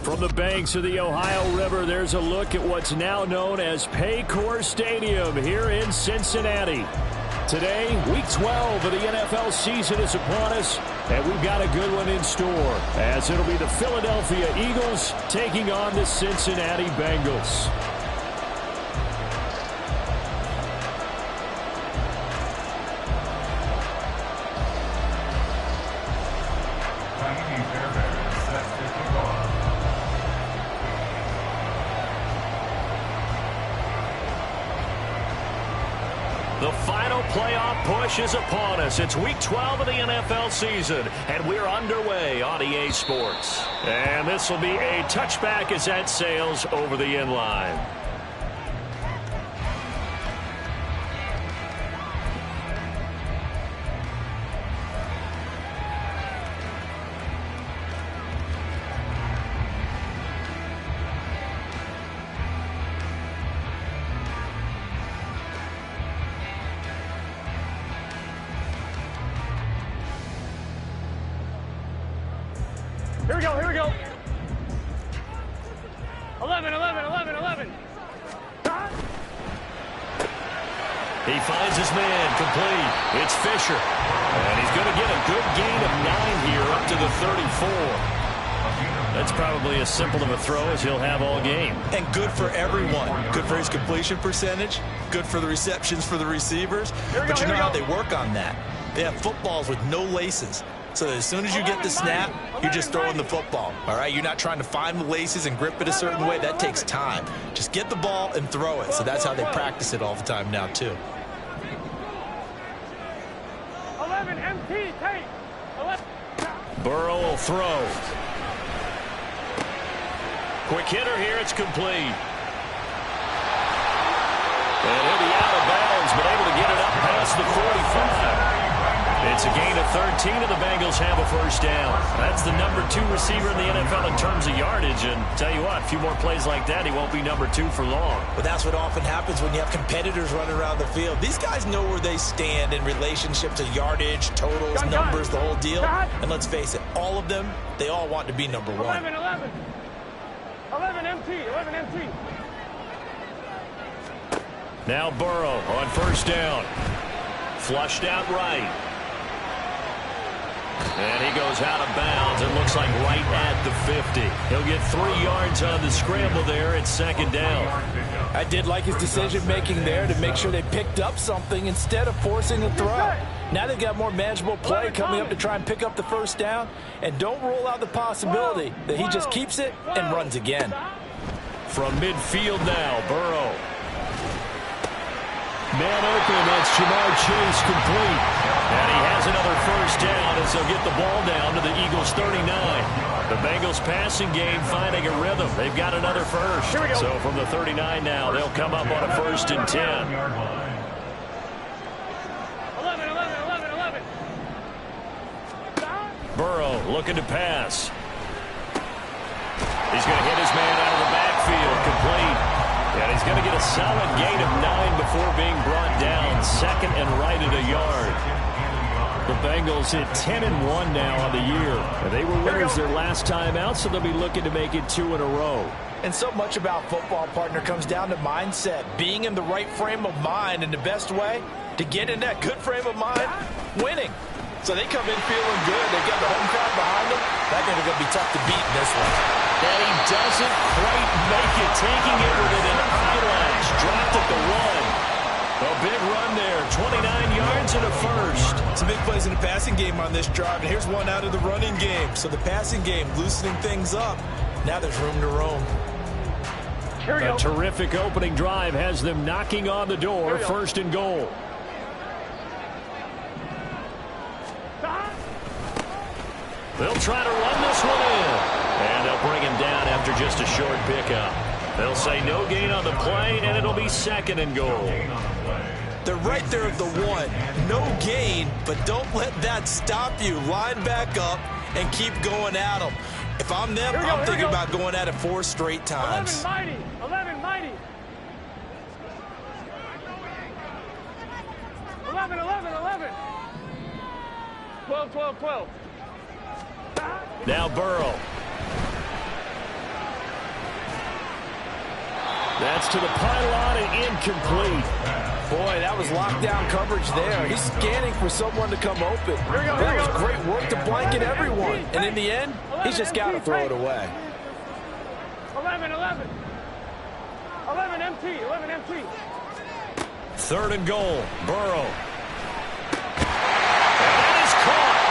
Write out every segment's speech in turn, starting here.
From the banks of the Ohio River, there's a look at what's now known as Paycor Stadium here in Cincinnati. Today, Week 12 of the NFL season is upon us, and we've got a good one in store, as it'll be the Philadelphia Eagles taking on the Cincinnati Bengals. The final playoff push is upon us. It's Week 12 of the NFL season, and we're underway on EA Sports. And this will be a touchback as that sails over the end line. Here we go. 11. He finds his man complete. It's Fisher. And he's going to get a good gain of 9 here up to the 34. That's probably as simple of a throw as he'll have all game. And good for everyone. Good for his completion percentage. Good for the receptions for the receivers. But you know how they work on that. They have footballs with no laces. So as soon as you get the snap, you're just throwing the football, all right? You're not trying to find the laces and grip it a certain way. That takes time. Just get the ball and throw it. So that's how they practice it all the time now, too. 11, MT, take. 11. Burrow will throw. Quick hitter here. It's complete. And he'll be out of bounds, but able to get it up past the 45. It's a gain of 13, and the Bengals have a first down. That's the number 2 receiver in the NFL in terms of yardage. And tell you what, a few more plays like that, he won't be number 2 for long. But that's what often happens when you have competitors running around the field. These guys know where they stand in relationship to yardage, totals, numbers, the whole deal. And let's face it, all of them, they all want to be number 1. 11 MT. Now Burrow on first down. Flushed out right. And he goes out of bounds. It looks like right at the 50. He'll get 3 yards on the scramble there. It's second down. I did like his decision-making there to make sure they picked up something instead of forcing the throw. Now they've got more manageable play coming up to try and pick up the first down. And don't rule out the possibility that he just keeps it and runs again. From midfield now, Burrow. Man open, that's Ja'Marr Chase complete. And he has another first down as they'll get the ball down to the Eagles' 39. The Bengals passing game finding a rhythm. They've got another first. So from the 39 now, they'll come up on a 1st and 10. 11. Burrow looking to pass. He's going to hit his man out of the backfield, complete. And he's going to get a solid gain of 9 before being brought down. Second and right at a yard. The Bengals hit 10-1 now on the year. And they were winners their last time out, so they'll be looking to make it 2 in a row. And so much about football, partner, comes down to mindset. Being in the right frame of mind, and the best way to get in that good frame of mind, winning. So they come in feeling good. They've got the home crowd behind them. I think they're going to be tough to beat in this one. And he doesn't quite make it, taking it within an eyelash. Dropped at the 1. A big run there, 29 yards and a first. Some big plays in the passing game on this drive, and here's one out of the running game. So the passing game loosening things up. Now there's room to roam. A terrific opening drive has them knocking on the door, 1st and goal. They'll try to run this one in. And they'll bring him down after just a short pickup. They'll say no gain on the play, and it'll be 2nd and goal. They're right there at the 1. No gain, but don't let that stop you. Line back up and keep going at them. If I'm them, I'm thinking about going at it 4 straight times. 11 mighty. 11. 12. Now Burrow. That's to the pylon and incomplete. Boy, that was lockdown coverage there. He's scanning for someone to come open. That was great work to blanket everyone. And in the end, he's just got to throw it away. 11, 11. 11 MT, 11 MT. 3rd and goal. Burrow. And that is caught.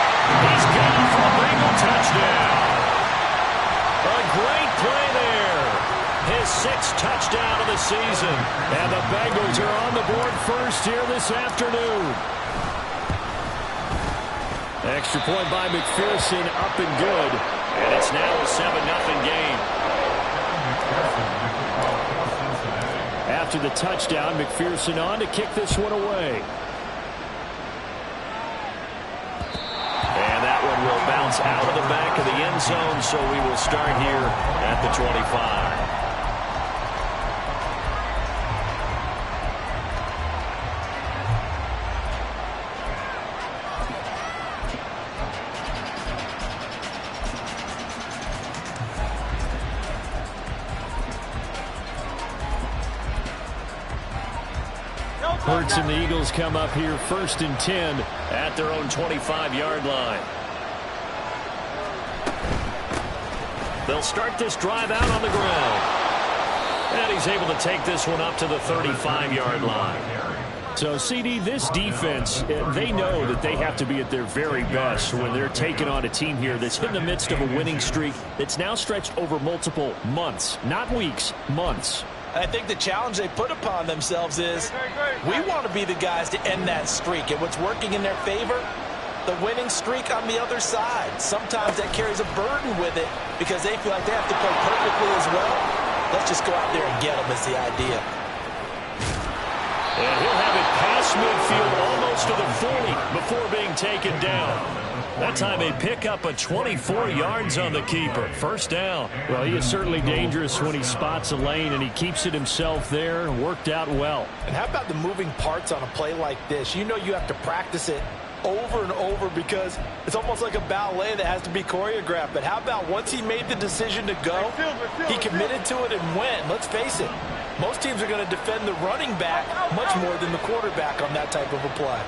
He's gone for a Bengal touchdown. A great play there. His 6th touchdown of the season. And the Bengals are on the board first here this afternoon. Extra point by McPherson, up and good. And it's now a 7-0 game. After the touchdown, McPherson on to kick this one away. And that one will bounce out of the back of the end zone, so we will start here at the 25. Hurts and the Eagles come up here 1st and 10 at their own 25-yard line. They'll start this drive out on the ground. And he's able to take this one up to the 35-yard line. So, CD, this defense, they know that they have to be at their very best when they're taking on a team here that's in the midst of a winning streak that's now stretched over multiple months, not weeks, months. I think the challenge they put upon themselves is we want to be the guys to end that streak. And what's working in their favor? The winning streak on the other side. Sometimes that carries a burden with it because they feel like they have to play perfectly as well. Let's just go out there and get them is the idea. And he'll have it past midfield almost to the 40 before being taken down. That time they pick up a 24 yards on the keeper. 1st down. Well, he is certainly dangerous when he spots a lane, and he keeps it himself there. Worked out well. And how about the moving parts on a play like this? You know you have to practice it over and over because it's almost like a ballet that has to be choreographed. But how about once he made the decision to go, he committed to it and went. Let's face it, most teams are going to defend the running back much more than the quarterback on that type of a play.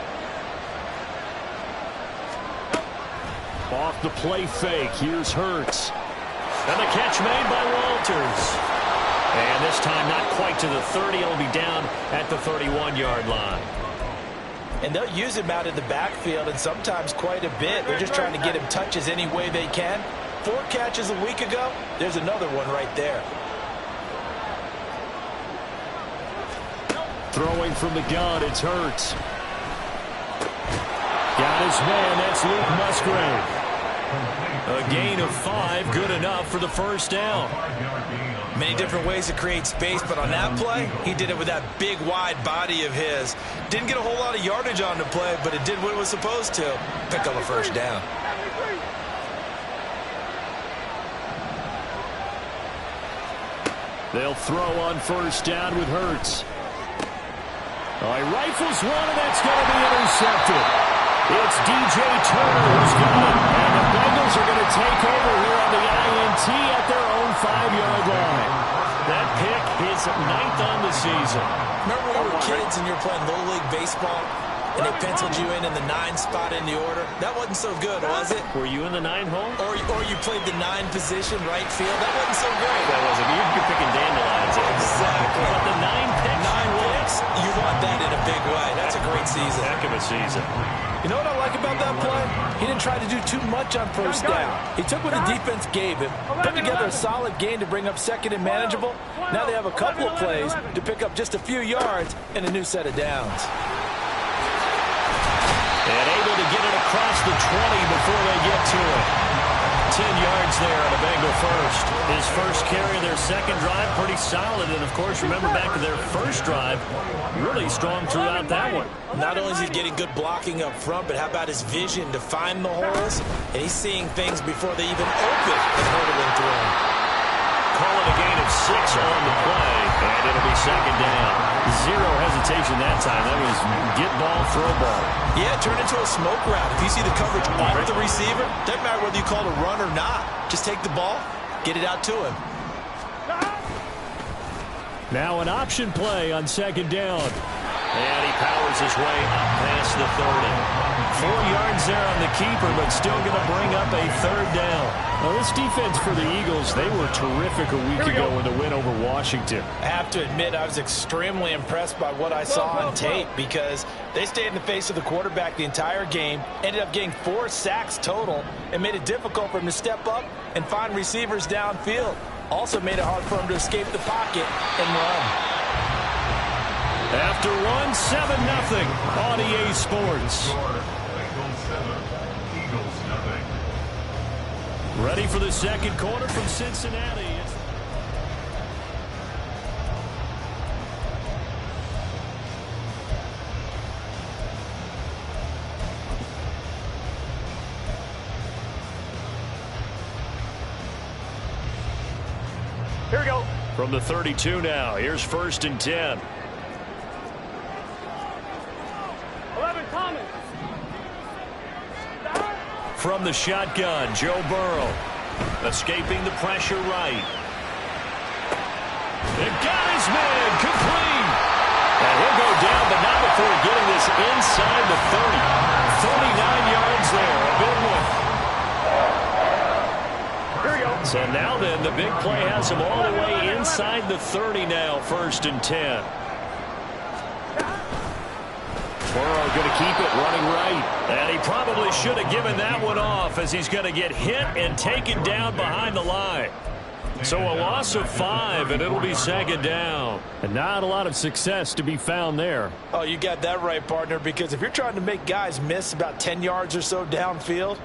Off the play fake, here's Hurts. And the catch made by Walters. And this time not quite to the 30. It'll be down at the 31-yard line. And they'll use him out in the backfield and sometimes quite a bit. They're just trying to get him touches any way they can. 4 catches a week ago. There's another one right there. Throwing from the gun, it's Hurts. Got his man, that's Luke Musgrave. A gain of 5, good enough for the 1st down. Many different ways to create space, but on that play, he did it with that big, wide body of his. Didn't get a whole lot of yardage on the play, but it did what it was supposed to. Pick up a 1st down. They'll throw on 1st down with Hurts. He rifles one, and that's going to be intercepted. It's DJ Turner who's got it. And the Bengals are going to take over here on the INT at their own 5-yard line. That pick is 9th on the season. Remember when we were kids and you were playing Little League Baseball and they penciled you in the 9 spot in the order? That wasn't so good, was it? Were you in the 9 hole? Or you played the 9 position, right field? That wasn't so great. That wasn't. You're picking dandelions. Exactly. But the 9 picks. 9 picks. You want that in a big way. That's a great season. Heck of a season. You know what I like about that play? He didn't try to do too much on 1st down. He took what the defense gave him, put together a solid gain to bring up 2nd and manageable. Now they have a couple of plays to pick up just a few yards and a new set of downs. And able to get it across the 20 before they get to it. 10 yards there on a Bengal first. His first carry of their 2nd drive, pretty solid. And, of course, remember back to their 1st drive, really strong throughout that one. Not only is he getting good blocking up front, but how about his vision to find the holes? And he's seeing things before they even open and hurdling through them. Call it a gain of 6 on the play, and it'll be 2nd down. 0 hesitation that time. That was get ball, throw ball. Yeah, turn into a smoke route. If you see the coverage off the receiver, doesn't matter whether you call it a run or not. Just take the ball, get it out to him. Now an option play on second down. And he powers his way up past the 30. 4 yards there on the keeper, but still going to bring up a third down. Well, this defense for the Eagles, they were terrific a week ago in the win over Washington. I have to admit, I was extremely impressed by what I saw on tape because they stayed in the face of the quarterback the entire game, ended up getting 4 sacks total, and made it difficult for him to step up and find receivers downfield. Also made it hard for him to escape the pocket and run. After one, 7-0 on EA Sports. Ready for the second quarter from Cincinnati. Here we go. From the 32 now, here's 1st and 10. 11, Thomas. From the shotgun, Joe Burrow. Escaping the pressure right. It got his man, complete. And he'll go down, but not before getting this inside the 30. 39 yards there, a big one. Here we go. So now then, the big play has him all the way inside the 30 now, 1st and 10. Burrow going to keep it running right. And he probably should have given that one off as he's going to get hit and taken down behind the line. So a loss of 5, and it'll be 2nd down. And not a lot of success to be found there. Oh, you got that right, partner, because if you're trying to make guys miss about 10 yards or so downfield,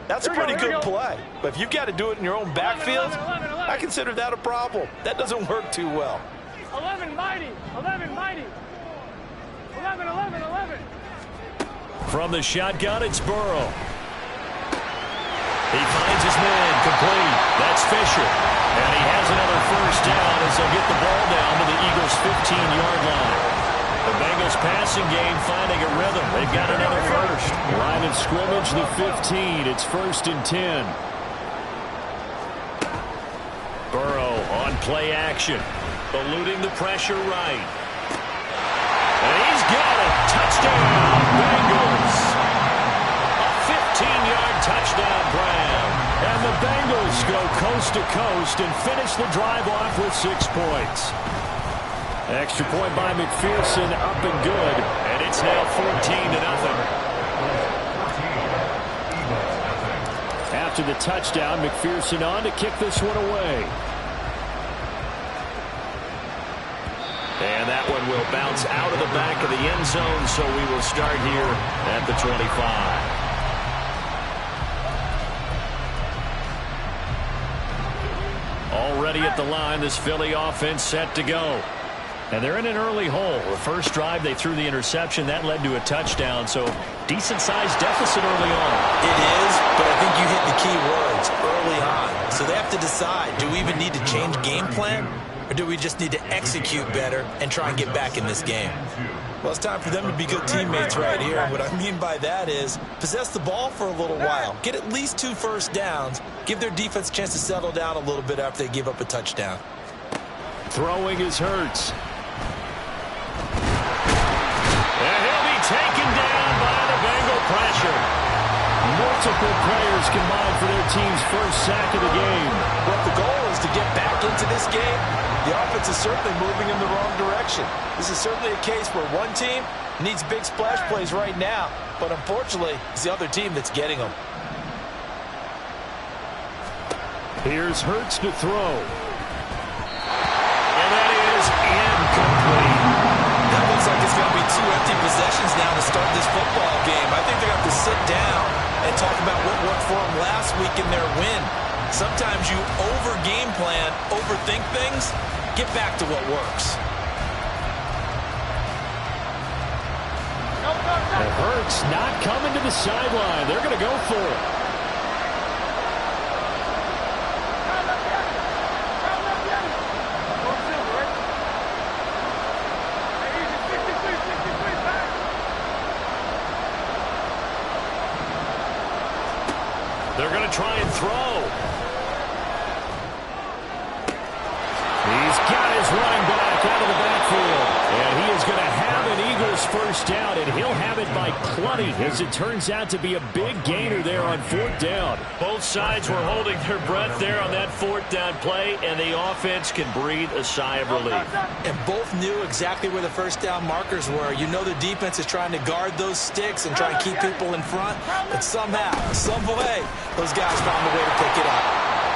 that's a pretty good play. But if you've got to do it in your own backfield, 11. I consider that a problem. That doesn't work too well. 11, mighty. 11, mighty. 11. From the shotgun, it's Burrow. He finds his man, complete. That's Fisher. And he has another 1st down as they'll get the ball down to the Eagles' 15-yard line. The Bengals passing game finding a rhythm. They've got another 1st. Line of scrimmage, the 15. It's 1st and 10. Burrow on play action. Eluding the pressure right. And he's got it. Touchdown, Bengals. A 15-yard touchdown grab. And the Bengals go coast to coast and finish the drive off with 6 points. Extra point by McPherson, up and good. And it's now 14-0. After the touchdown, McPherson on to kick this one away. And that one will bounce out of the back of the end zone, so we will start here at the 25. Already at the line, this Philly offense set to go. And they're in an early hole. The first drive, they threw the interception. That led to a touchdown, so decent-sized deficit early on. It is, but I think you hit the key words, early on. So they have to decide, do we even need to change game plan? Or do we just need to execute better and try and get back in this game? Well, it's time for them to be good teammates right here. And what I mean by that is possess the ball for a little while. Get at least 2 first downs. Give their defense a chance to settle down a little bit after they give up a touchdown. Throwing is Hurts. And he'll be taken down by the Bengal pressure. Multiple players combined for their team's 1st sack of the game. But the goal is to get back into this game. The offense is certainly moving in the wrong direction. This is certainly a case where one team needs big splash plays right now, but unfortunately, it's the other team that's getting them. Here's Hurts to throw. And that is incomplete. That looks like it's going to be 2 empty possessions now to start this football game. I think they're going to have to sit down and talk about what worked for them last week in their win. Sometimes you over-game plan, overthink things. Get back to what works. And Hurts not coming to the sideline. They're going to go for it. They're going to try and throw. He's got his running back, out of the backfield. And he is going to have an Eagles first down, and he'll have it by plenty, as it turns out to be a big gainer there on 4th down. Both sides were holding their breath there on that 4th down play, and the offense can breathe a sigh of relief. And both knew exactly where the first down markers were. You know the defense is trying to guard those sticks and try and keep people in front, but somehow, some way, those guys found a way to pick it up.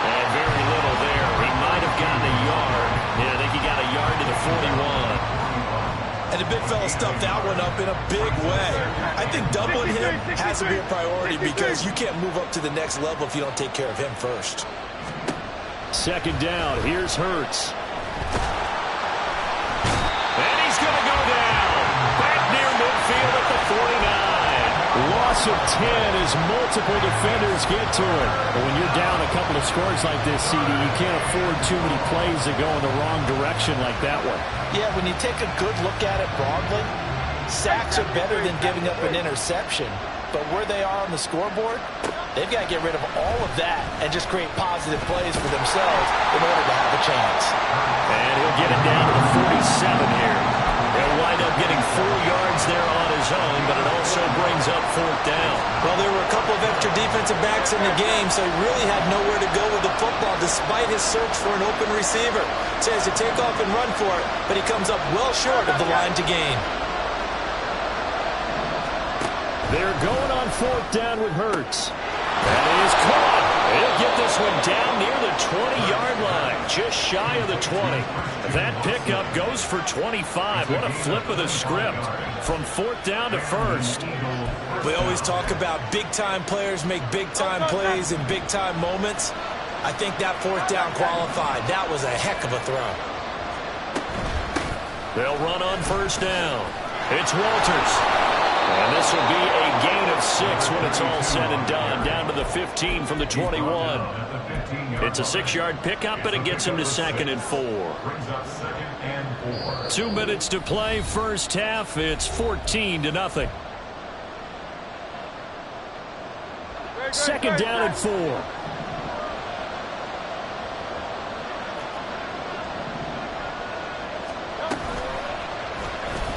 And very little there. He might have gotten a yard. Yeah, I think he got a yard to the 41. And the big fella stuffed that one up in a big way. I think doubling him has to be a priority because you can't move up to the next level if you don't take care of him first. 2nd down. Here's Hurts. And he's going to go down. Back near midfield at the 49. Loss of 10 as multiple defenders get to it. But when you're down a couple of scores like this, CD, you can't afford too many plays that go in the wrong direction like that one. Yeah, when you take a good look at it broadly, sacks are better than giving up an interception. But where they are on the scoreboard, they've got to get rid of all of that and just create positive plays for themselves in order to have a chance. And he'll get it down to the 47 here. He'll wind up getting 4 yards there on his own, but it also brings up 4th down. Well, there were a couple of extra defensive backs in the game, so he really had nowhere to go with the football despite his search for an open receiver. So he has to take off and run for it, but he comes up well short of the line to gain. They're going on 4th down with Hurts. That is caught. He'll get this one down near the 20-yard line, just shy of the 20. That pickup goes for 25. What a flip of the script from 4th down to 1st. We always talk about big-time players make big-time plays in big-time moments. I think that 4th down qualified. That was a heck of a throw. They'll run on 1st down. It's Walters. And this will be a gain of 6 when it's all said and done. Down to the 15 from the 21. It's a 6-yard pickup, but it gets him to 2nd and 4. 2 minutes to play, first half. It's 14-0. 2nd down and 4.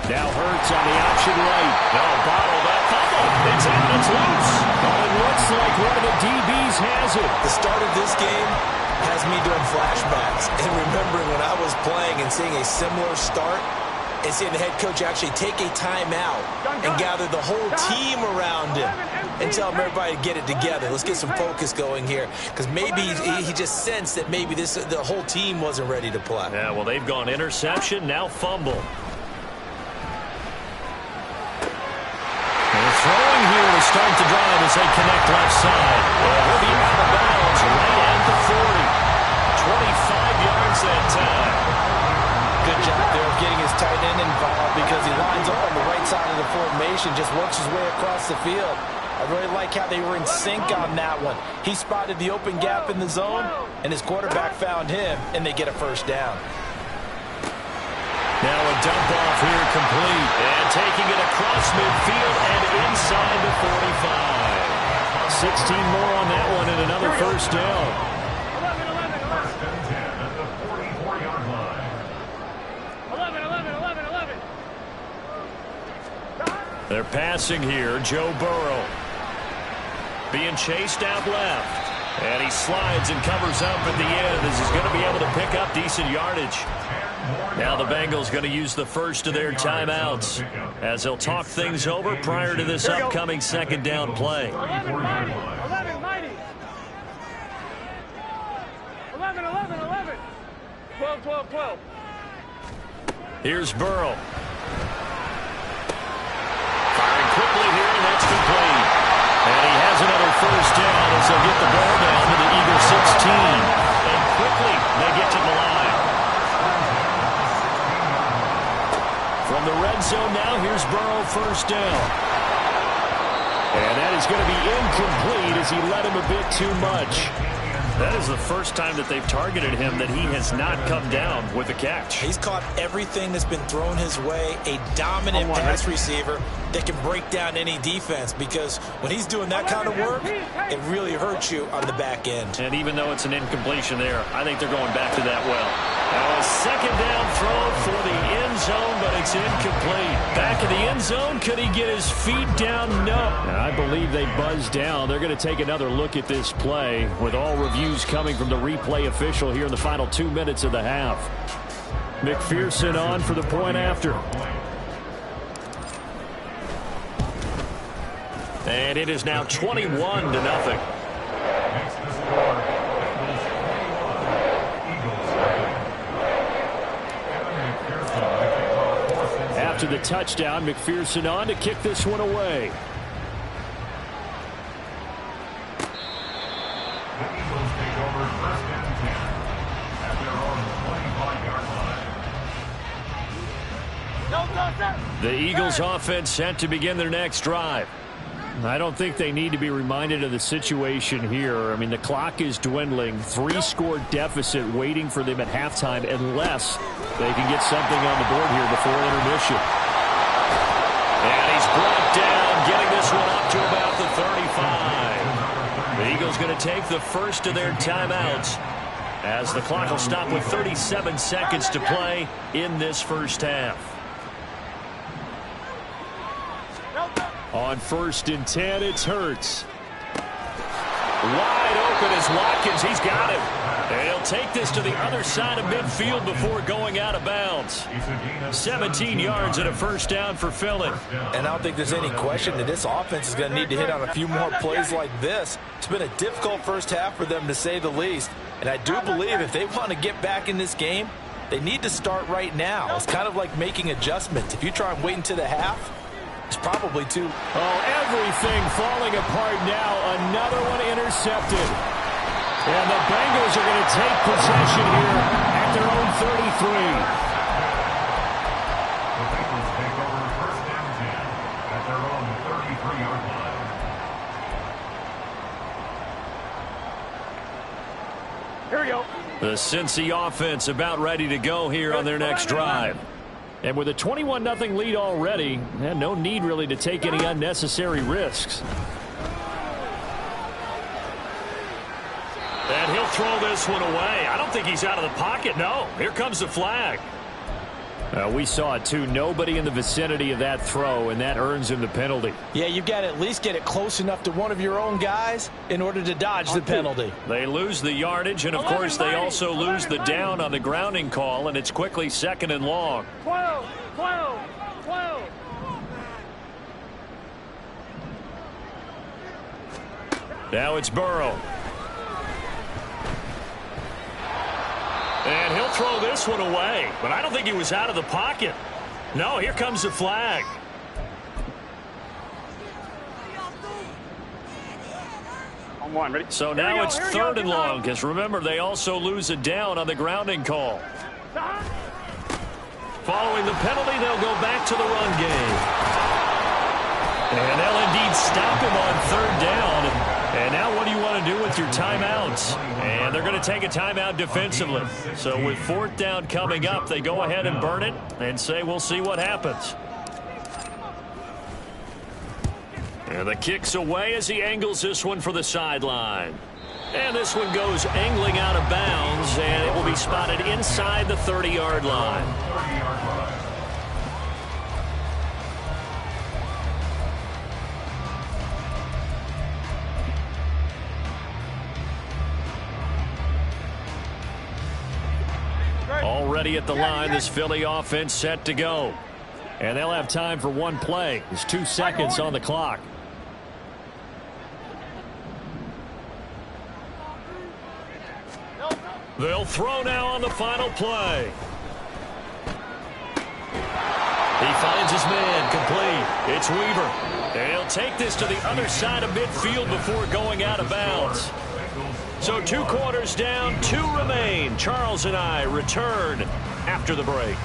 Now Hurts on the option right. They'll bottle that. It's out. It's loose. But it looks like one of the DBs has it. The start of this game has me doing flashbacks and remembering when I was playing and seeing a similar start and seeing the head coach actually take a timeout and gather the whole team around him and tell him everybody to get it together. Let's get some focus going here because maybe he just sensed that maybe the whole team wasn't ready to play. Yeah, well, they've gone interception, now fumble. Throwing here to start the drive as they connect left side. Well, he'll be out of bounds right at the 40. 25 yards that time. Good job there of getting his tight end involved because he lines up on the right side of the formation, just works his way across the field. I really like how they were in sync on that one. He spotted the open gap in the zone, and his quarterback found him, and they get a first down. Now a dump off here complete. And taking it across midfield and inside the 45. 16 more on that one and another first down. 11. They're passing here. Joe Burrow being chased out left. And he slides and covers up at the end as he's going to be able to pick up decent yardage. Now the Bengals going to use the first of their timeouts as they'll talk things over prior to this upcoming 2nd down play. 11 mighty. 11. 12. Here's Burrow. Firing quickly here, and that's complete. And he has another first down as they'll get the ball down to the Eagles 16. And quickly they get to the line. From the red zone now, here's Burrow first down. And that is going to be incomplete as he led him a bit too much. That is the first time that they've targeted him that he has not come down with a catch. He's caught everything that's been thrown his way. A dominant pass receiver that can break down any defense, because when he's doing that kind of work, it really hurts you on the back end. And even though it's an incompletion there, I think they're going back to that well. Now a second down throw for the end zone, but it's incomplete. Back in the end zone, could he get his feet down? No. And I believe they buzzed down. They're going to take another look at this play with all reviews coming from the replay official here in the final 2 minutes of the half. McPherson on for the point after. And it is now 21-0. After the touchdown, McPherson on to kick this one away. The Eagles offense set to begin their next drive. I don't think they need to be reminded of the situation here. I mean, the clock is dwindling. 3-score deficit waiting for them at halftime unless they can get something on the board here before intermission. And he's brought down, getting this one up to about the 35. The Eagles going to take the first of their timeouts as the clock will stop with 37 seconds to play in this first half. On 1st and 10, it's Hurts. Wide open is Watkins. He's got him. And he'll take this to the other side of midfield before going out of bounds. 17 yards and a first down for Philly. And I don't think there's any question that this offense is going to need to hit on a few more plays like this. It's been a difficult first half for them, to say the least. And I do believe if they want to get back in this game, they need to start right now. It's kind of like making adjustments. If you try and wait until the half, it's probably too. Oh, everything falling apart now. Another one intercepted. And the Bengals are going to take possession here at their own 33. The Bengals take over 1st and 10 at their own 33-yard line. Here we go. The Cincy offense about ready to go here on their next drive. And with a 21-0 lead already, no need really to take any unnecessary risks. And he'll throw this one away. I don't think he's out of the pocket. No, here comes the flag. We saw it too. Nobody in the vicinity of that throw, and that earns him the penalty. Yeah, you've got to at least get it close enough to one of your own guys in order to dodge the penalty. They lose the yardage, and of course they also lose the down on the grounding call, and it's quickly 2nd and long. 12. Now it's Burrow. And he'll throw this one away, but I don't think he was out of the pocket. No, here comes the flag. On 1, ready? So now it's 3rd and long, because remember, they also lose a down on the grounding call. Following the penalty, they'll go back to the run game. And they'll indeed stop him on 3rd down. And now what do you want to do with your timeouts? And they're going to take a timeout defensively. So with 4th down coming up, they go ahead and burn it and say we'll see what happens. And the kick's away as he angles this one for the sideline. And this one goes angling out of bounds, and it will be spotted inside the 30-yard line. Already at the line, this Philly offense set to go. And they'll have time for one play. There's 2 seconds on the clock. They'll throw now on the final play. He finds his man complete. It's Weaver. And he'll take this to the other side of midfield before going out of bounds. So 2 quarters down, 2 remain. Charles and I return after the break.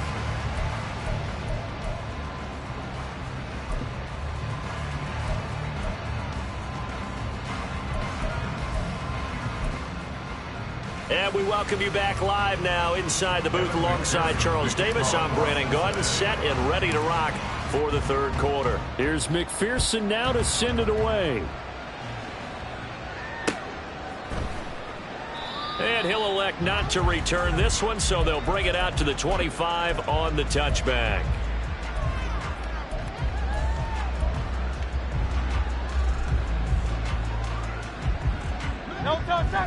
And we welcome you back live now inside the booth alongside Charles Davis. I'm Brandon Gaudin, set and ready to rock for the third quarter. Here's McPherson now to send it away. And he'll elect not to return this one, so they'll bring it out to the 25 on the touchback.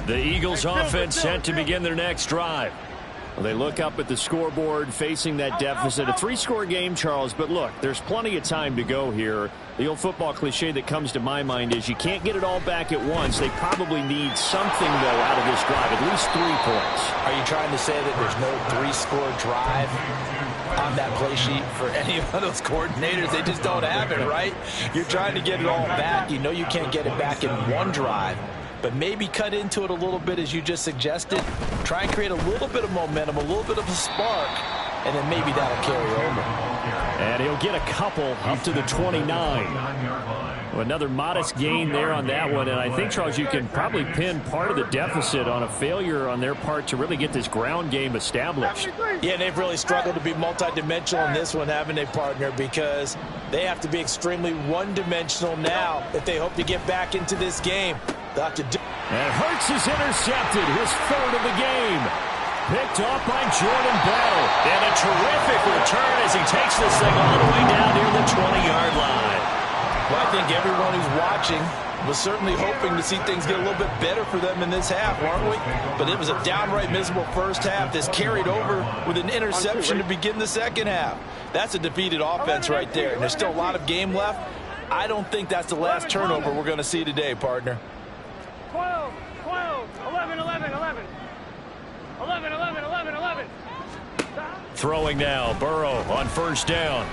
The Eagles offense set to begin their next drive. Well, they look up at the scoreboard facing that deficit. A 3-score game, Charles, but look, there's plenty of time to go here. The old football cliche that comes to my mind is you can't get it all back at once. They probably need something, though, out of this drive, at least 3 points. Are you trying to say that there's no 3-score drive on that play sheet for any of those coordinators? They just don't have it, right? You're trying to get it all back. You know you can't get it back in one drive. But maybe cut into it a little bit, as you just suggested. Try and create a little bit of momentum, a little bit of a spark, and then maybe that'll carry over. And he'll get a couple up to the 29. Another modest gain there on that one. And I think, Charles, you can probably pin part of the deficit on a failure on their part to really get this ground game established. Yeah, they've really struggled to be multidimensional in this one, haven't they, partner? Because they have to be extremely one-dimensional now if they hope to get back into this game. And Hurts is intercepted, his 3rd of the game. Picked off by Jordan Battle. And a terrific return as he takes this thing all the way down near the 20-yard line. Well, I think everyone who's watching was certainly hoping to see things get a little bit better for them in this half, weren't we? But it was a downright miserable first half. This carried over with an interception to begin the second half. That's a defeated offense right there. And there's still a lot of game left. I don't think that's the last turnover we're going to see today, partner. 12, 12, 11, 11, 11. 11, 11, 11, 11. Throwing now, Burrow on first down.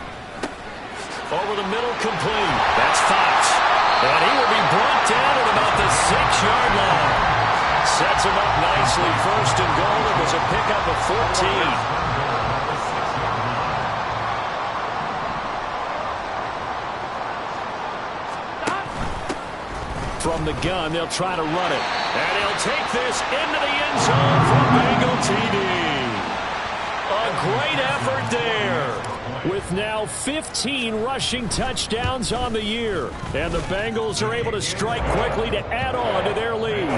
Over the middle, complete. That's Fox. And he will be brought down at about the 6-yard line. Sets him up nicely. First and goal. It was a pickup of 14. From the gun, they'll try to run it. And he'll take this into the end zone for Bengal TD. A great effort there. With now 15 rushing touchdowns on the year. And the Bengals are able to strike quickly to add on to their lead.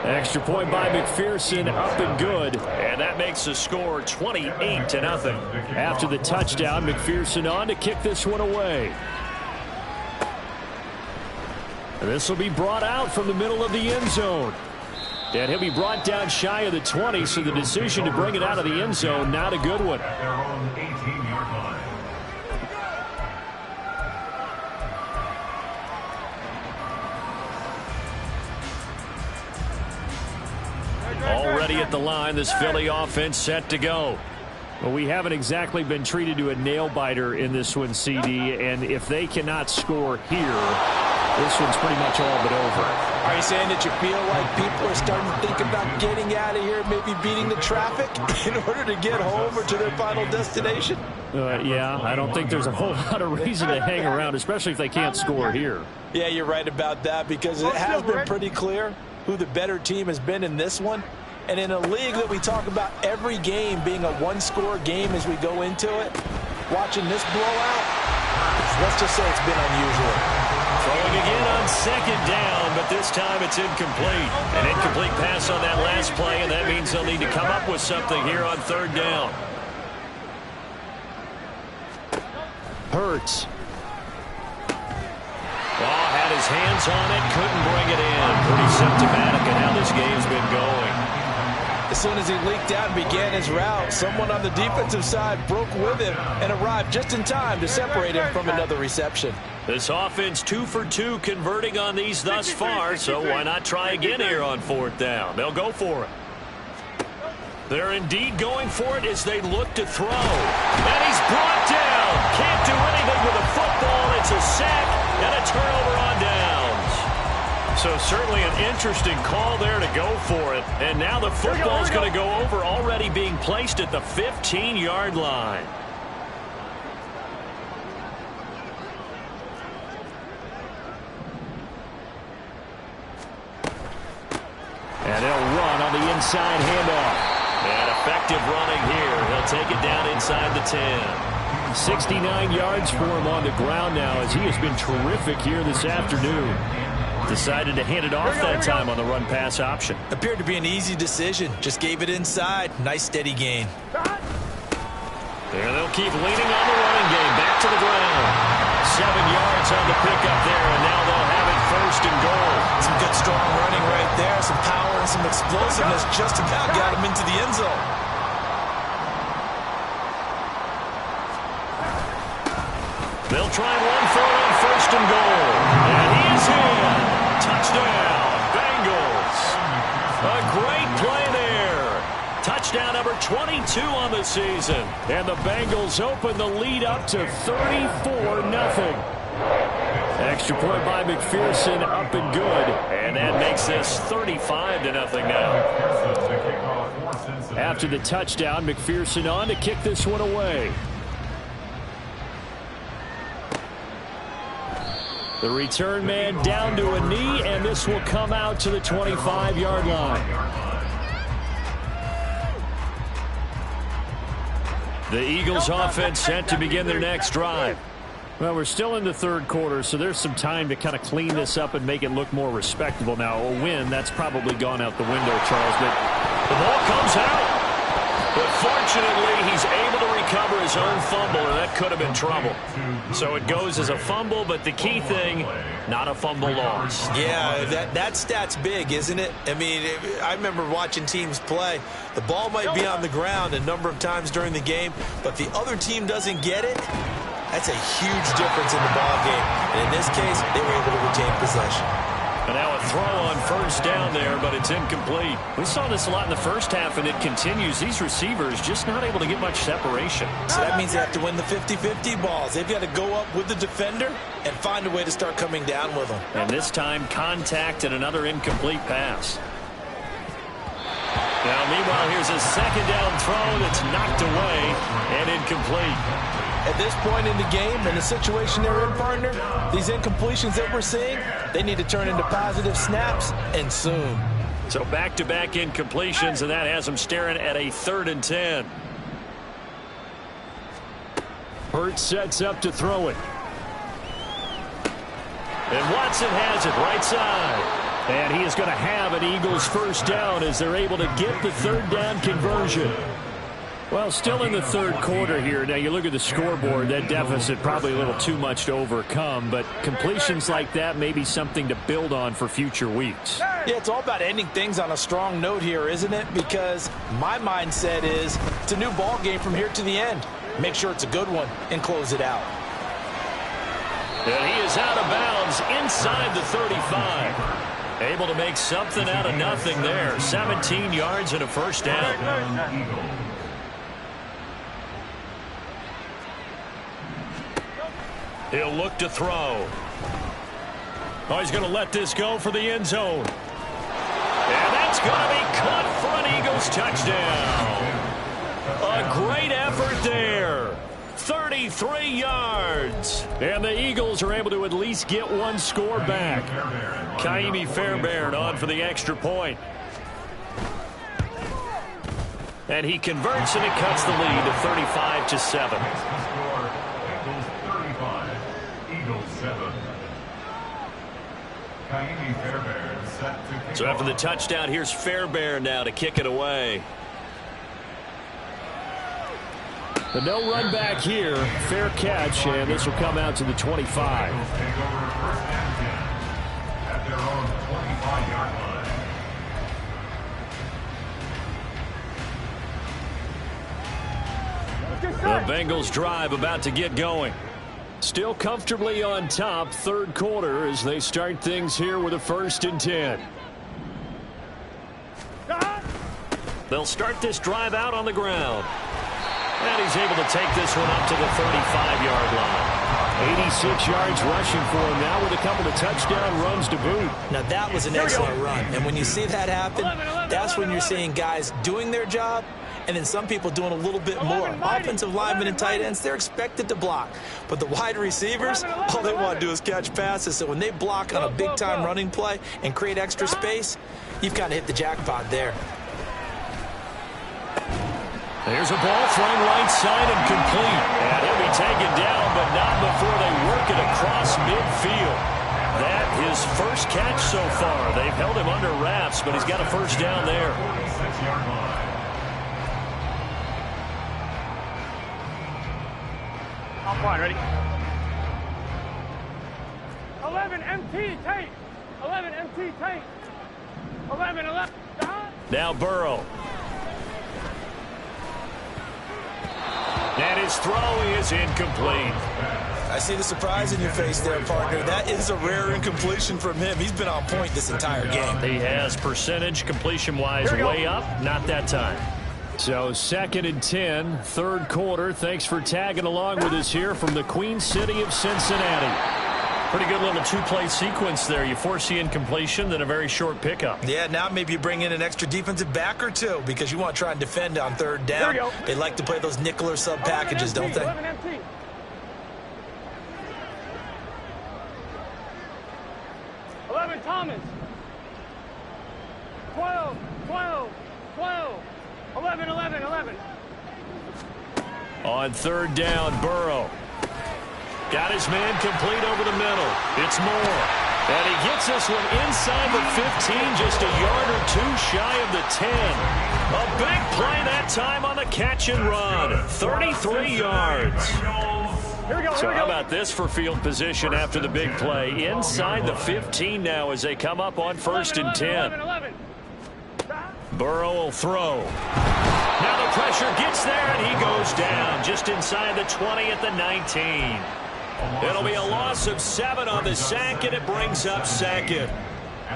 Extra point by McPherson, up and good. And that makes the score 28-0. After the touchdown, McPherson on to kick this one away. This will be brought out from the middle of the end zone. And he'll be brought down shy of the 20, so the decision to bring it out of the end zone, not a good one. Their own 18-yard line. Already at the line, this Philly offense set to go. Well, we haven't exactly been treated to a nail-biter in this one, CD, and if they cannot score here, this one's pretty much all but over. Are you saying that you feel like people are starting to think about getting out of here, maybe beating the traffic in order to get home or to their final destination? Yeah, I don't think there's a whole lot of reason to hang around, especially if they can't score here. Yeah, you're right about that, because it has been pretty clear who the better team has been in this one. And in a league that we talk about every game being a one-score game as we go into it, watching this blowout, let's just say it's been unusual. Throwing again on second down, but this time it's incomplete. An incomplete pass on that last play, and that means they'll need to come up with something here on third down. Hurts. Oh, had his hands on it, couldn't bring it in. Pretty symptomatic of how this game's been going. As soon as he leaked out and began his route, someone on the defensive side broke with him and arrived just in time to separate him from another reception. This offense 2 for 2 converting on these thus far, so why not try again here on fourth down? They'll go for it. They're indeed going for it as they look to throw. And he's brought down. Can't do anything with the football. It's a sack and a turnover on downs. So certainly an interesting call there to go for it. And now the football's going to go over, already being placed at the 15-yard line. And they'll run on the inside handoff. And effective running here. He'll take it down inside the 10. 69 yards for him on the ground now as he has been terrific here this afternoon. Decided to hand it off that time on the run-pass option. Appeared to be an easy decision. Just gave it inside. Nice steady gain. There they'll keep leaning on the running game. Back to the ground. 7 yards on the pickup there, and now they'll have it first and goal. Some good strong running right there. Some power and some explosiveness just about got him into the end zone. They'll try and run for it on first and goal. And he is in. Touchdown, Bengals. A great play there. Touchdown number 22 on the season. And the Bengals open the lead up to 34-0. Extra point by McPherson, up and good. And that makes this 35-0 now. After the touchdown, McPherson on to kick this one away. The return man down to a knee, and this will come out to the 25-yard line. The Eagles offense set to begin their next drive. Well, we're still in the third quarter, so there's some time to kind of clean this up and make it look more respectable. Now, a win, that's probably gone out the window, Charles, but the ball comes out. But fortunately, he's able to recover his own fumble, and that could have been trouble. So it goes as a fumble, but the key thing, not a fumble loss. Yeah, that stat's big, isn't it? I mean, I remember watching teams play. The ball might be on the ground a number of times during the game, but the other team doesn't get it. That's a huge difference in the ball game. And in this case, they were able to retain possession. And now a throw on first down there, but it's incomplete. We saw this a lot in the first half, and it continues. These receivers just not able to get much separation. So that means they have to win the 50-50 balls. They've got to go up with the defender and find a way to start coming down with them. And this time, contact and another incomplete pass. Now, meanwhile, here's a second down throw that's knocked away and incomplete. At this point in the game, in the situation they're in, partner, these incompletions that we're seeing, they need to turn into positive snaps, and soon. So back-to-back incompletions, and that has them staring at a 3rd and 10. Hurts sets up to throw it. And Watson has it right side. And he is going to have an Eagles first down as they're able to get the 3rd down conversion. Well, still in the third quarter here. Now, you look at the scoreboard, that deficit probably a little too much to overcome, but completions like that may be something to build on for future weeks. Yeah, it's all about ending things on a strong note here, isn't it? Because my mindset is it's a new ball game from here to the end. Make sure it's a good one and close it out. And he is out of bounds inside the 35. Able to make something out of nothing there. 17 yards and a first down. He'll look to throw. Oh, he's going to let this go for the end zone. And that's going to be caught for an Eagles touchdown. A great effort there. 33 yards. And the Eagles are able to at least get one score back. Ka'imi Fairbairn on for the extra point. And he converts, and it cuts the lead to 35-7. So after the touchdown, here's Fairbairn now to kick it away. The no run back here. Fair catch, and this will come out to the 25. The Bengals drive about to get going. Still comfortably on top, third quarter, as they start things here with a 1st and 10. They'll start this drive out on the ground. And he's able to take this one up to the 35-yard line. 86 yards rushing for him now with a couple of touchdown runs to boot. Now, that was an excellent run. And when you see that happen, that's when you're seeing guys doing their job and then some people doing a little bit more. Offensive linemen and tight ends, they're expected to block. But the wide receivers, all they want to do is catch passes. So when they block on a big-time running play and create extra space, you've kind of hit the jackpot there. There's a ball thrown right side and complete. And he'll be taken down, but not before they work it across midfield. That his first catch so far. They've held him under wraps, but he's got a first down there. 46-yard line. I'm fine, ready? 11 MT tape. 11 MT tape. 11. Now Burrow. And his throw is incomplete. I see the surprise in your face there, partner. That is a rare incompletion from him. He's been on point this entire game. He has percentage completion-wise way up. Not that time. So 2nd and 10, third quarter. Thanks for tagging along with us here from the Queen City of Cincinnati. Pretty good little two-play sequence there. You force the incompletion, then a very short pickup. Yeah, now maybe you bring in an extra defensive back or two because you want to try and defend on third down. They like to play those nickel or sub packages, don't they? 11 MT. 11 Thomas. 12. 11. On third down, Burrow. Got his man complete over the middle. It's Moore. And he gets this one inside the 15, just a yard or two shy of the 10. A big play that time on the catch and run. 33 yards. Here we go. So how about this for field position after the big play? Inside the 15 now as they come up on 1st and 10. 11. Burrow will throw. Now the pressure gets there, and he goes down just inside the 20 at the 19. It'll be a loss of 7 on the sack, and it brings up 2nd.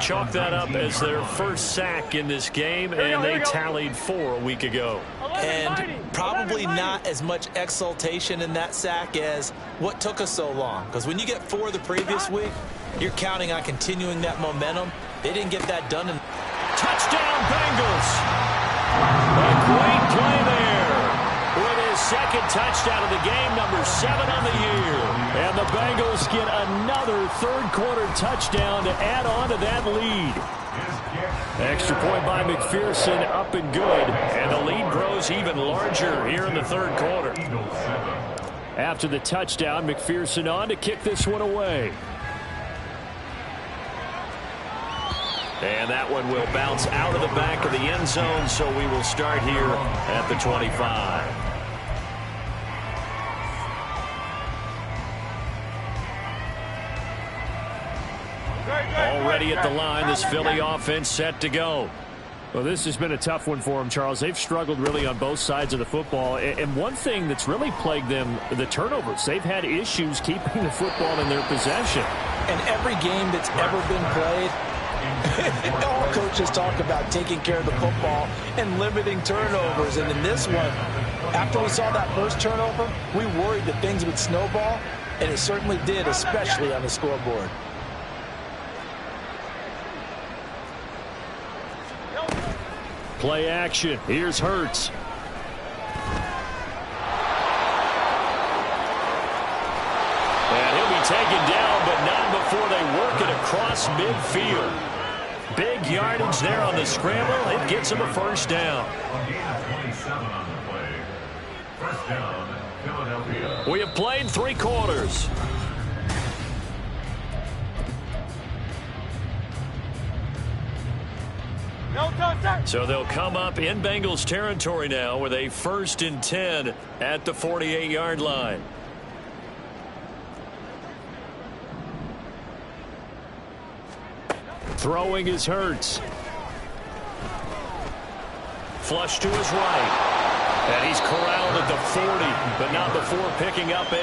Chalk that up as their first sack in this game, and they tallied 4 a week ago. And probably not as much exultation in that sack as what took us so long. Because when you get 4 the previous week, you're counting on continuing that momentum. They didn't get that done. Touchdown, Bengals! A great play there. With his 2nd touchdown of the game, number 7 on the year. And the Bengals get another third-quarter touchdown to add on to that lead. Extra point by McPherson, up and good. And the lead grows even larger here in the third quarter. After the touchdown, McPherson on to kick this one away. And that one will bounce out of the back of the end zone, so we will start here at the 25. Already at the line, this Philly offense set to go. Well, this has been a tough one for them, Charles. They've struggled really on both sides of the football. And one thing that's really plagued them, the turnovers. They've had issues keeping the football in their possession. And every game that's ever been played, all coaches talk about taking care of the football and limiting turnovers. And in this one, after we saw that first turnover, we worried that things would snowball, and it certainly did, especially on the scoreboard. Play action. Here's Hurts. And he'll be taken down, but not before they work it across midfield. Big yardage there on the scramble. It gets him a first down. A gain of 27 on the play. First down, Philadelphia. We have played 3 quarters. So they'll come up in Bengals territory now with a 1st and 10 at the 48-yard line. Throwing is Hurts. Flush to his right. And he's corralled at the 40, but not before picking up 8.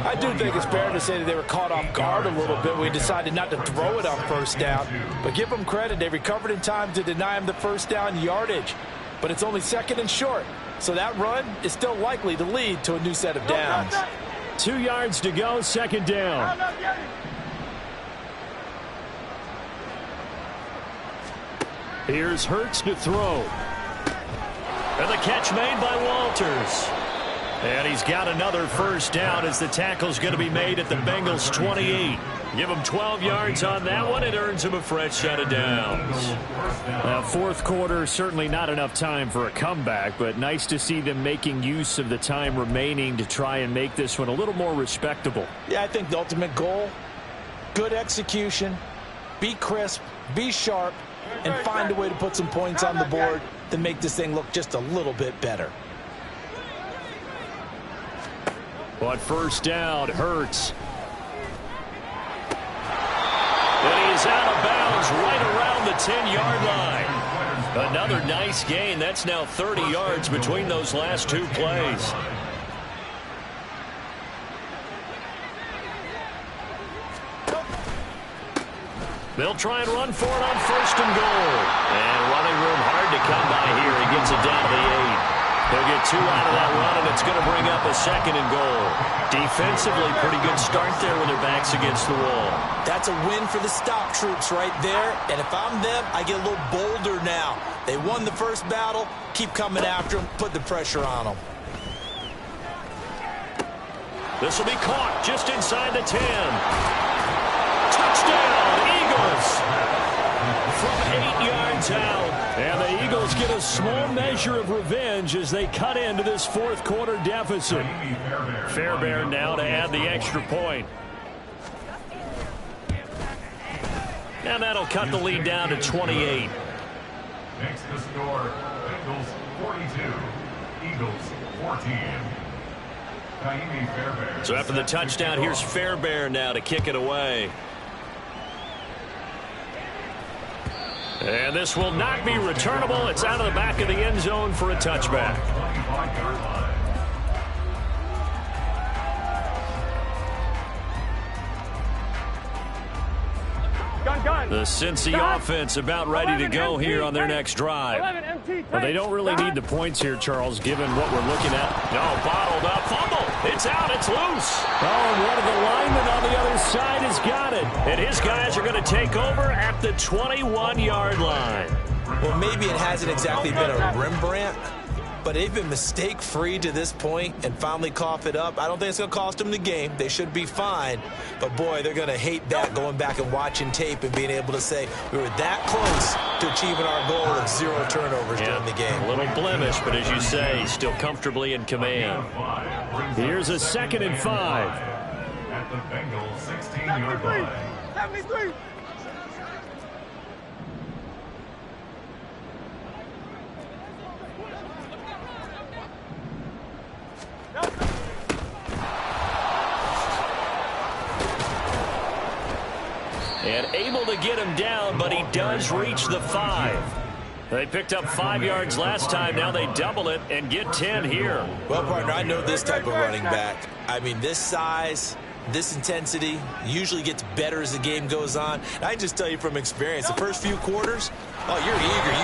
I do think it's fair to say that they were caught off guard a little bit. We decided not to throw it on first down. But give them credit. They recovered in time to deny him the first down yardage. But it's only 2nd and short. So that run is still likely to lead to a new set of downs. 2 yards to go, 2nd down. Here's Hurts to throw. And the catch made by Walters. And he's got another first down as the tackle's going to be made at the Bengals 28. Give him 12 yards on that one. It earns him a fresh set of downs. Fourth quarter, certainly not enough time for a comeback, but nice to see them making use of the time remaining to try and make this one a little more respectable. Yeah, I think the ultimate goal, good execution, be crisp, be sharp, and find a way to put some points on the board to make this thing look just a little bit better. But first down, Hurts. And he's out of bounds right around the 10-yard line. Another nice gain. That's now 30 yards between those last two plays. They'll try and run for it on first and goal. And running room hard to come by here. He gets it down to the 8. They'll get 2 out of that run, and it's going to bring up a second and goal. Defensively, pretty good start there when their back's against the wall. That's a win for the stop troops right there. And if I'm them, I get a little bolder now. They won the first battle. Keep coming after them. Put the pressure on them. This will be caught just inside the 10. Touchdown, Eagles. From 8 yards out. And the Eagles get a small measure of revenge as they cut into this fourth quarter deficit. Fairbairn now to add the extra point. And that'll cut the lead down to 28. Makes the score Bengals 42, Eagles 14. So after the touchdown, here's Fairbairn now to kick it away. And this will not be returnable. It's out of the back of the end zone for a touchback. The Cincy offense about ready to go here on their next drive. Well, they don't really need the points here, Charles, given what we're looking at. No, bottled up. Fumble. It's out. It's loose. Oh, and one of the linemen on the other side has got it. And his guys are going to take over at the 21-yard line. Well, maybe it hasn't exactly been a Rembrandt, but they've been mistake-free to this point and finally cough it up. I don't think it's going to cost them the game. They should be fine. But, boy, they're going to hate that going back and watching tape and being able to say we were that close to achieving our goal of 0 turnovers during the game. A little blemish, but as you say, still comfortably in command. Here's a 2nd and 5. At the Bengals 16-yard line. 73. And able to get him down, but he does reach the 5. They picked up 5 yards last time. Now they double it and get 10 here. Well, partner, I know this type of running back. I mean, this size, this intensity usually gets better as the game goes on. And I can just tell you from experience, the first few quarters, oh, you're eager.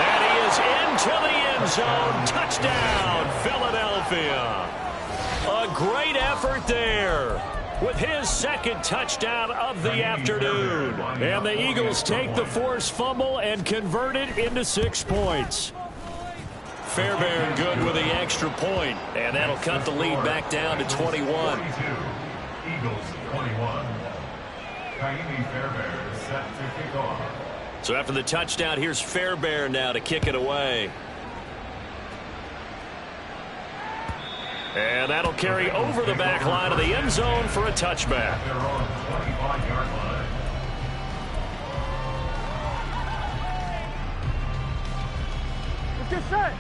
And he is into the end zone. Touchdown, Philadelphia. A great effort there with his 2nd touchdown of the afternoon. And the Eagles take the forced fumble and convert it into 6 points. Fairbairn good with the extra point, and that'll cut the lead back down to 21. Eagles 21. Kaimi Fairbairn set to kick off. So after the touchdown, here's Fairbairn now to kick it away. And that'll carry over the back line of the end zone for a touchback. They're on the 25-yard line.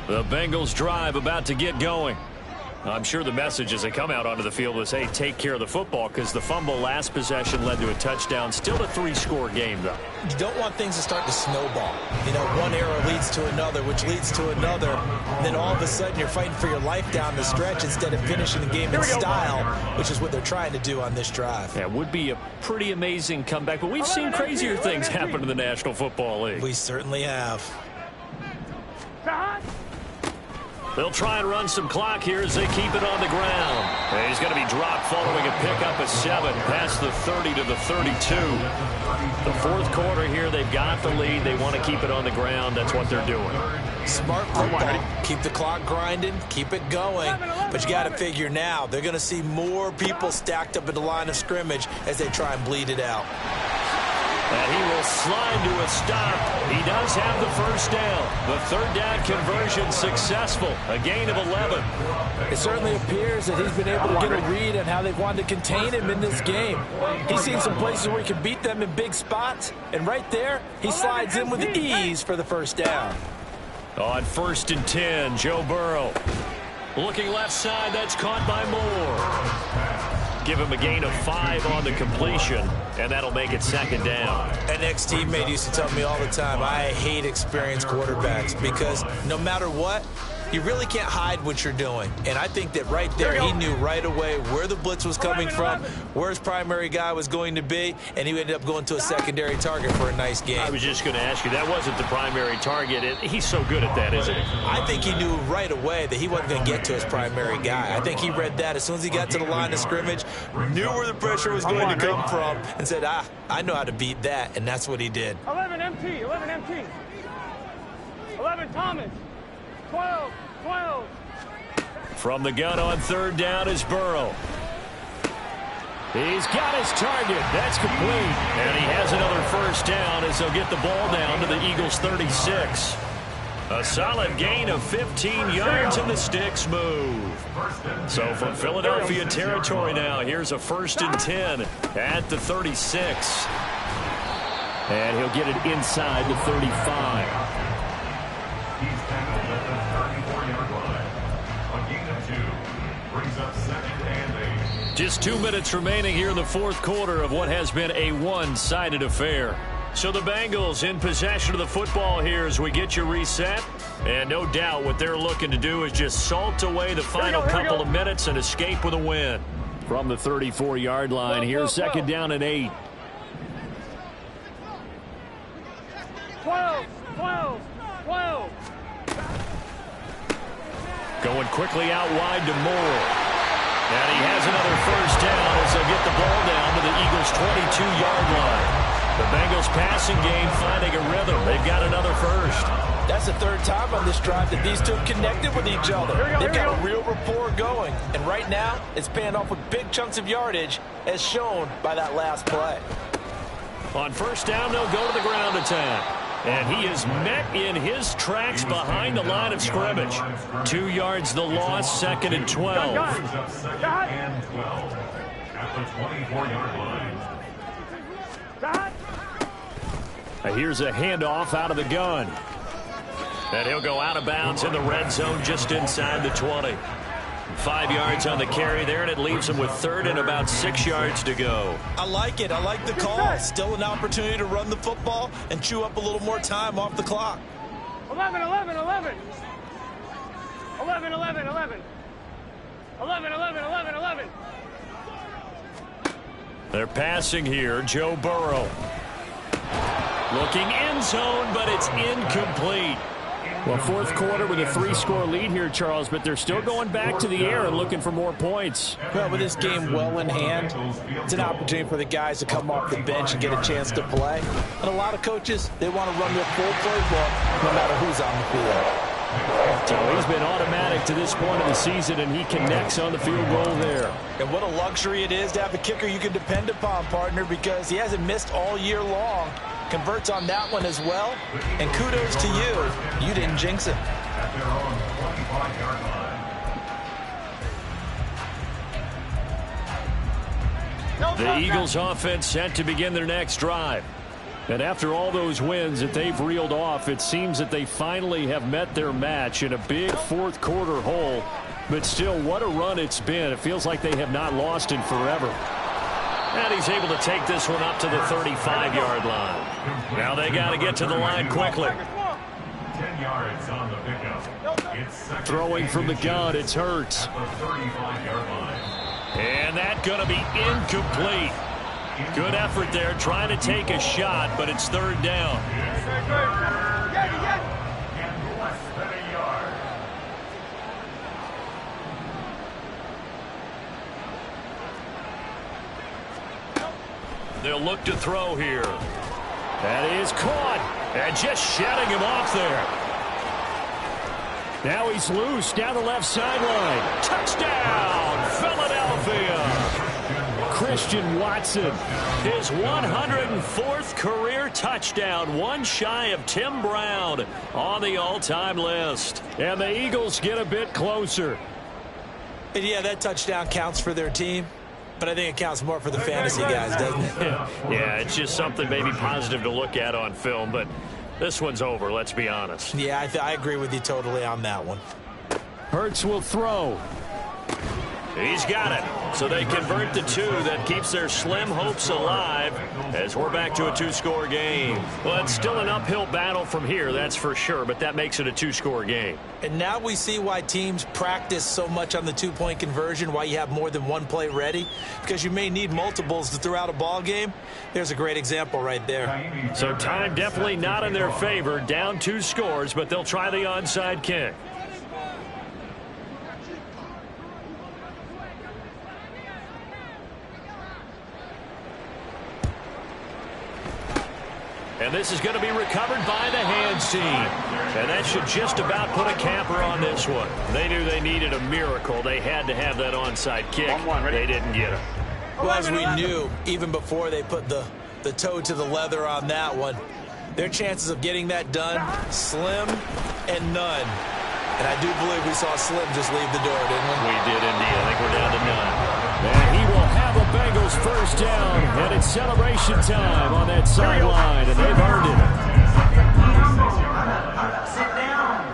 The Bengals drive about to get going. I'm sure the message as they come out onto the field was, hey, take care of the football, because the fumble last possession led to a touchdown. Still a 3-score game, though. You don't want things to start to snowball. You know, one error leads to another, which leads to another. And then all of a sudden you're fighting for your life down the stretch instead of finishing the game in style, which is what they're trying to do on this drive. Yeah, it would be a pretty amazing comeback, but we've seen crazier things happen in the National Football League. We certainly have. They'll try and run some clock here as they keep it on the ground. And he's going to be dropped following a pickup of 7 past the 30 to the 32. The fourth quarter here, they've got the lead. They want to keep it on the ground. That's what they're doing. Smart football. Keep the clock grinding. Keep it going. But you got to figure now, they're going to see more people stacked up at the line of scrimmage as they try and bleed it out. And he will slide to a stop. He does have the first down. The third down conversion successful. A gain of 11. It certainly appears that he's been able to get a read on how they've wanted to contain him in this game. He's seen some places where he can beat them in big spots. And right there, he slides in with ease for the first down. On 1st and 10, Joe Burrow. Looking left side, that's caught by Moore. Give him a gain of 5 on the completion, and that'll make it 2nd down. An ex-teammate used to tell me all the time, I hate experienced quarterbacks because no matter what, you really can't hide what you're doing. And I think that right there, he knew right away where the blitz was coming from, where his primary guy was going to be, and he ended up going to a secondary target for a nice game. I was just going to ask you, that wasn't the primary target. He's so good at that, isn't he? I think he knew right away that he wasn't going to get to his primary guy. I think he read that as soon as he got to the line of scrimmage, knew where the pressure was going to come from, and said, I know how to beat that, and that's what he did. 11 MT, 11 MT. 11 Thomas. 12. From the gun on 3rd down is Burrow. He's got his target. That's complete. And he has another first down as they'll get the ball down to the Eagles' 36. A solid gain of 15 yards and the sticks move. So from Philadelphia territory now, here's a 1st and 10 at the 36. And he'll get it inside the 35. Just 2 minutes remaining here in the fourth quarter of what has been a one-sided affair. So the Bengals in possession of the football here as we get you reset. And no doubt what they're looking to do is just salt away the final couple of minutes and escape with a win. From the 34-yard line here, 2nd down and 8. 12. Going quickly out wide to Moore. And he has another first down as they'll get the ball down to the Eagles' 22-yard line. The Bengals passing game finding a rhythm. They've got another first. That's the 3rd time on this drive that these two connected with each other. They've got a real rapport going. And right now, it's paying off with big chunks of yardage as shown by that last play. On 1st down, they'll go to the ground attack. And he is met in his tracks behind the line of scrimmage. 2 yards the loss, 2nd and 12. At the 24-yard line. Here's a handoff out of the gun. And he'll go out of bounds in the red zone just inside the 20. 5 yards on the carry there, and it leaves him with 3rd and about 6 yards to go. I like it. I like the call. Still an opportunity to run the football and chew up a little more time off the clock. 11. 11. 11. 11. 11. 11. 11. 11. 11. 11. They're passing here. Joe Burrow. Looking end zone, but it's incomplete. Well, fourth quarter with a 3-score lead here, Charles, but they're still going back to the air and looking for more points. Well, with this game well in hand, it's an opportunity for the guys to come off the bench and get a chance to play. And a lot of coaches, they want to run their full playbook no matter who's on the field. So he's been automatic to this point of the season, and he connects on the field goal there. And what a luxury it is to have a kicker you can depend upon, partner, because he hasn't missed all year long. Converts on that one as well. And kudos to you. You didn't jinx it. At their own 25-yard line. The Eagles offense set to begin their next drive. And after all those wins that they've reeled off, it seems that they finally have met their match in a big fourth quarter hole. But still, what a run it's been. It feels like they have not lost in forever. And he's able to take this one up to the 35-yard line. Now they got to get to the line quickly. 10 yards on the pickup. Throwing from the gun, it's Hurts. At the 35-yard line. And that's going to be incomplete. Good effort there, trying to take a shot, but it's 3rd down. And less than a yard. They'll look to throw here. That is caught. And just shedding him off there. Now he's loose down the left sideline. Touchdown, Philadelphia. Christian Watson. His 104th career touchdown, one shy of Tim Brown on the all-time list. And the Eagles get a bit closer. And yeah, that touchdown counts for their team, but I think it counts more for the fantasy guys, doesn't it? Yeah, it's just something maybe positive to look at on film, but this one's over, let's be honest. Yeah, I agree with you totally on that one. Hurts will throw. He's got it. So they convert the two. That keeps their slim hopes alive as we're back to a two-score game. Well, it's still an uphill battle from here, that's for sure, but that makes it a two-score game. And now we see why teams practice so much on the two-point conversion, why you have more than one play ready, because you may need multiples to throw out a ball game. There's a great example right there. So time definitely not in their favor. Down 2 scores, but they'll try the onside kick. And this is going to be recovered by the hands team. And that should just about put a capper on this one. They knew they needed a miracle. They had to have that onside kick. They didn't get it. Well, as we knew, even before they put the toe to the leather on that one, their chances of getting that done, slim and none. And I do believe we saw Slim just leave the door, didn't we? We did indeed. I think we're down to none. And he will have a Bengals first down. And it's celebration time on that sideline. And they've earned it. Sit down.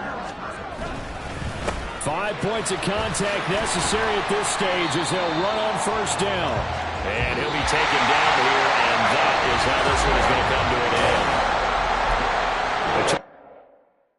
5 points of contact necessary at this stage as they'll run on first down. And he'll be taken down here. And that is how this one is going to come to an end.